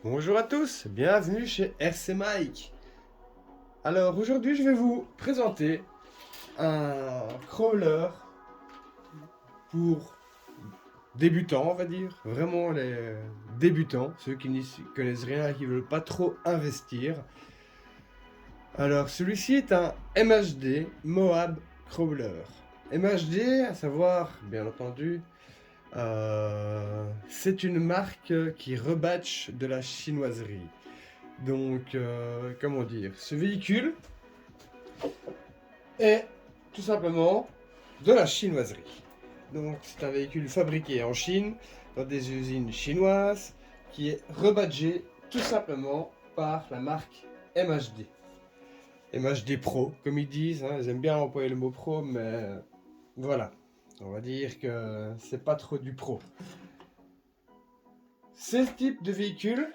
Bonjour à tous, bienvenue chez RC Mike. Alors aujourd'hui je vais vous présenter un crawler pour débutants, on va dire, vraiment les débutants, ceux qui n'y connaissent rien et qui veulent pas trop investir. Alors celui-ci est un MHD Moab Crawler. MHD, à savoir, bien entendu, c'est une marque qui rebatch de la chinoiserie. Donc, comment dire, ce véhicule est tout simplement de la chinoiserie. Donc, c'est un véhicule fabriqué en Chine, dans des usines chinoises, qui est rebadgé tout simplement par la marque MHD. MHD Pro, comme ils disent, hein, ils aiment bien employer le mot pro, mais voilà, on va dire que c'est pas trop du pro. Ce type de véhicule,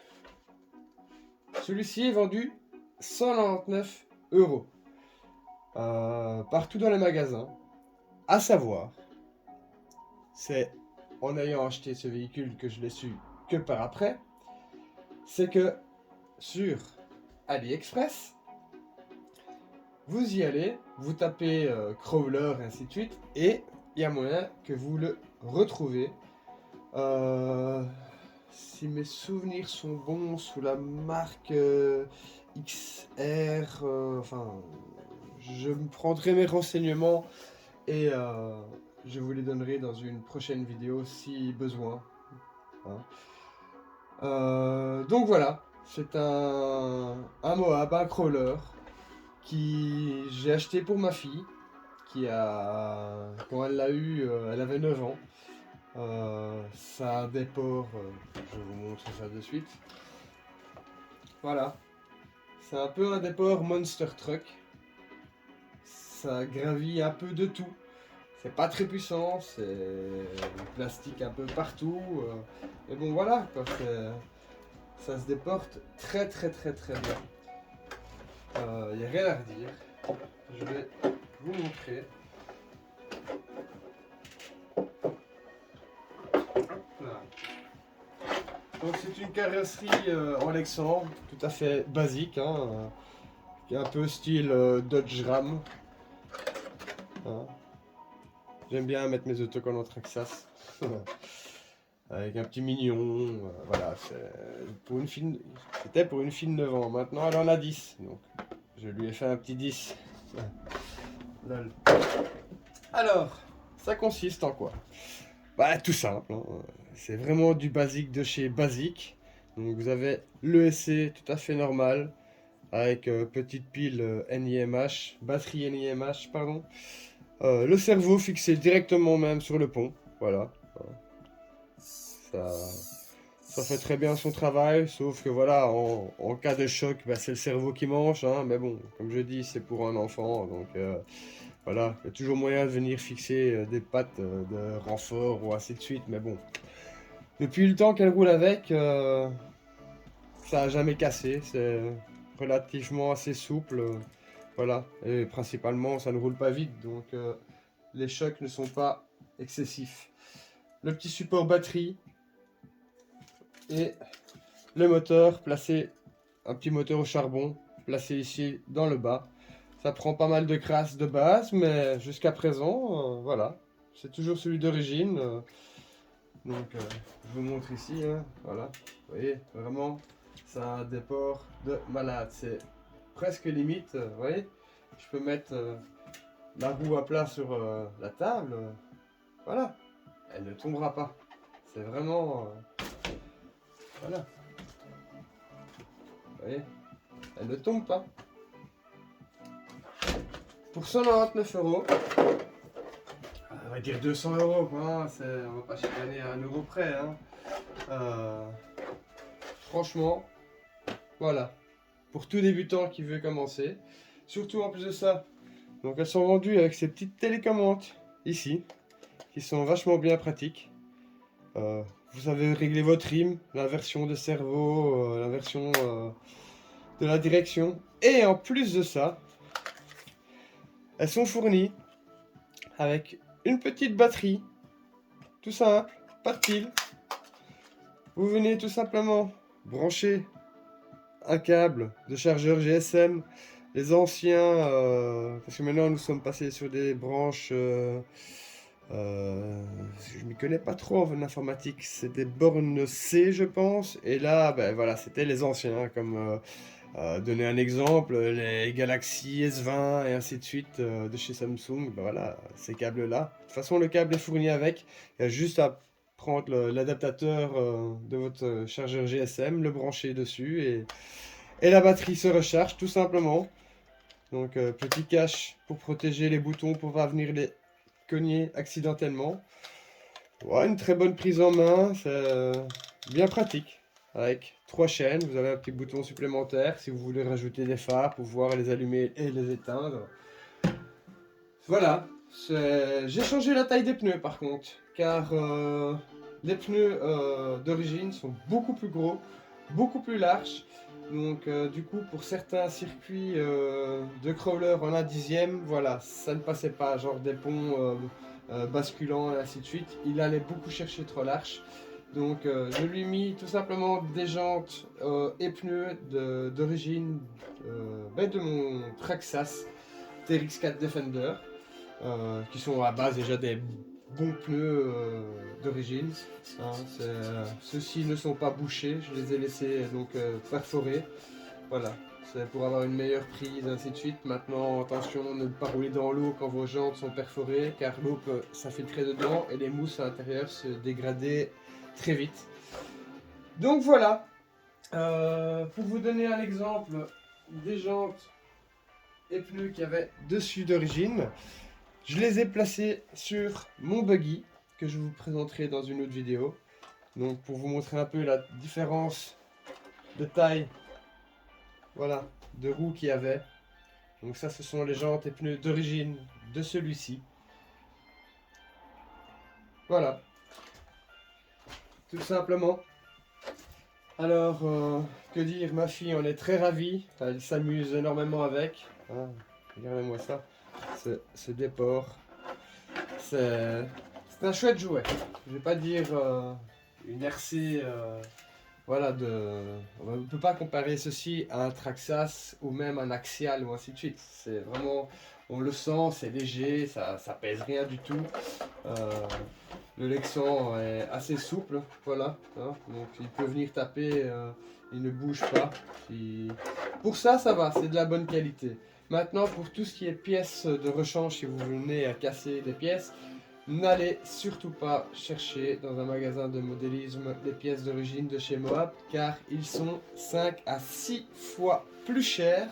celui-ci est vendu 199 euros. Partout dans les magasins. À savoir, c'est en ayant acheté ce véhicule que je l'ai su que par après, c'est que sur AliExpress, vous y allez, vous tapez crawler et ainsi de suite, et il y a moyen que vous le retrouvez. Si mes souvenirs sont bons, sous la marque XR, enfin, je me prendrai mes renseignements et je vous les donnerai dans une prochaine vidéo si besoin. Hein. Donc voilà, c'est un Moab, un crawler qui j'ai acheté pour ma fille, qui a, quand elle l'a eu, elle avait 9 ans. Ça a un déport, je vais vous montrer ça de suite. Voilà, c'est un peu un déport Monster Truck. Ça gravit un peu de tout. C'est pas très puissant, c'est du plastique un peu partout. Mais bon voilà, quoi, ça se déporte très bien. Il n'y a rien à redire. Je vais vous montrer. Hop là. Donc c'est une carrosserie en Lexan, tout à fait basique, hein, qui est un peu style Dodge Ram. Hein. J'aime bien mettre mes autocollants Traxxas. Avec un petit mignon, voilà, c'était pour une fille de 9 ans, maintenant elle en a 10, donc je lui ai fait un petit 10. Lol. Alors, ça consiste en quoi? Bah tout simple, hein. C'est vraiment du basique de chez basique. Donc vous avez l'ESC tout à fait normal, avec petite pile NiMH, batterie NiMH, pardon. Le cerveau fixé directement même sur le pont, voilà. Ça, ça fait très bien son travail, sauf que voilà, en cas de choc, bah, c'est le cerveau qui mange, hein, mais bon, comme je dis, c'est pour un enfant, donc voilà, il y a toujours moyen de venir fixer des pattes de renfort ou ainsi de suite, mais bon. Depuis le temps qu'elle roule avec, ça a jamais cassé, c'est relativement assez souple, voilà, et principalement ça ne roule pas vite, donc les chocs ne sont pas excessifs. Le petit support batterie, et le moteur placé, un petit moteur au charbon placé ici dans le bas. Ça prend pas mal de crasse de base, mais jusqu'à présent, voilà, c'est toujours celui d'origine. Donc je vous montre ici, hein, voilà, vous voyez, vraiment, ça a un déport de malade, c'est presque limite, vous voyez, je peux mettre la roue à plat sur la table, voilà, elle ne tombera pas, c'est vraiment, voilà. Vous voyez, elle ne tombe pas. Pour 199 euros, on va dire 200 euros, quoi. On va pas chicaner à 1 euro près. Hein. Franchement, voilà. Pour tout débutant qui veut commencer. Surtout en plus de ça. Donc elles sont vendues avec ces petites télécommandes ici, qui sont vachement bien pratiques. Vous savez régler votre rythme, l'inversion de cerveau, l'inversion de la direction. Et en plus de ça, elles sont fournies avec une petite batterie, tout simple, pas de pile. Vous venez tout simplement brancher un câble de chargeur GSM. Les anciens, parce que maintenant nous sommes passés sur des branches, je m'y connais pas trop en informatique, c'est des bornes C je pense, et là ben voilà, c'était les anciens, comme donner un exemple, les Galaxy S20 et ainsi de suite de chez Samsung, ben voilà, ces câbles-là. De toute façon le câble est fourni avec, il y a juste à prendre l'adaptateur de votre chargeur GSM, le brancher dessus et la batterie se recharge tout simplement. Donc petit cache pour protéger les boutons pour pas venir les cogner accidentellement. Ouais, une très bonne prise en main, c'est bien pratique. Avec 3 chaînes, vous avez un petit bouton supplémentaire si vous voulez rajouter des phares, pouvoir les allumer et les éteindre. Voilà, j'ai changé la taille des pneus par contre, car les pneus d'origine sont beaucoup plus gros, beaucoup plus larges. Donc du coup pour certains circuits de crawler en 1/10, voilà, ça ne passait pas, genre des ponts basculants et ainsi de suite. Il allait beaucoup chercher trop large. Donc je lui ai mis tout simplement des jantes et pneus d'origine de mon Traxxas TRX4 Defender. Qui sont à base déjà des bons pneus d'origine. Hein, ceux-ci ne sont pas bouchés, je les ai laissés donc perforés. Voilà, c'est pour avoir une meilleure prise, ainsi de suite. Maintenant, attention, ne pas rouler dans l'eau quand vos jantes sont perforées, car l'eau peut s'infiltrer dedans et les mousses à l'intérieur se dégrader très vite. Donc voilà, pour vous donner un exemple des jantes et pneus qu'il y avait dessus d'origine, je les ai placés sur mon buggy, que je vous présenterai dans une autre vidéo. Donc pour vous montrer un peu la différence de taille, voilà, de roues qu'il y avait. Donc ça, ce sont les jantes et pneus d'origine de celui-ci. Voilà, tout simplement. Alors, que dire, ma fille en est très ravie, elle s'amuse énormément avec. Ah, regardez-moi ça, ce déport. C'est un chouette jouet. Je vais pas dire une RC, voilà, on ne peut pas comparer ceci à un Traxxas ou même un Axial ou ainsi de suite. C'est vraiment, on le sent, c'est léger, ça pèse rien du tout. Le Lexan est assez souple, voilà, hein, donc il peut venir taper, il ne bouge pas. Pour ça, ça va, c'est de la bonne qualité. Maintenant, pour tout ce qui est pièces de rechange, si vous venez à casser des pièces, n'allez surtout pas chercher dans un magasin de modélisme les pièces d'origine de chez Moab, car ils sont 5 à 6 fois plus chers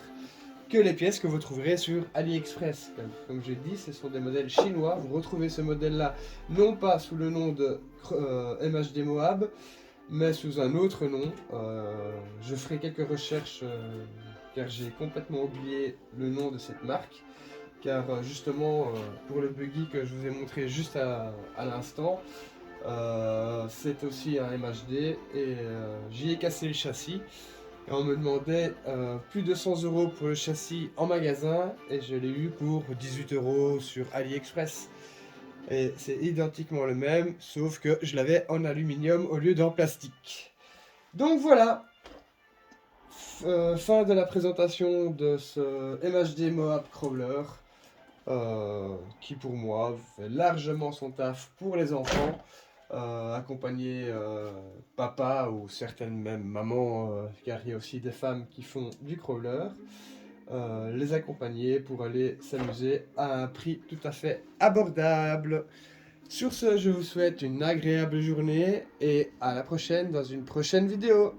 que les pièces que vous trouverez sur AliExpress. Comme j'ai dit, ce sont des modèles chinois. Vous retrouvez ce modèle-là non pas sous le nom de MHD Moab, mais sous un autre nom. Je ferai quelques recherches car j'ai complètement oublié le nom de cette marque. Car justement, pour le buggy que je vous ai montré juste à l'instant, c'est aussi un MHD et j'y ai cassé le châssis. Et on me demandait plus de 100 € pour le châssis en magasin et je l'ai eu pour 18 € sur AliExpress. Et c'est identiquement le même, sauf que je l'avais en aluminium au lieu d'en plastique. Donc voilà, fin de la présentation de ce MHD Moab Crawler, qui pour moi fait largement son taf pour les enfants. Accompagner papa ou certaines même mamans, car il y a aussi des femmes qui font du crawler, les accompagner pour aller s'amuser à un prix tout à fait abordable. Sur ce, je vous souhaite une agréable journée et à la prochaine dans une prochaine vidéo.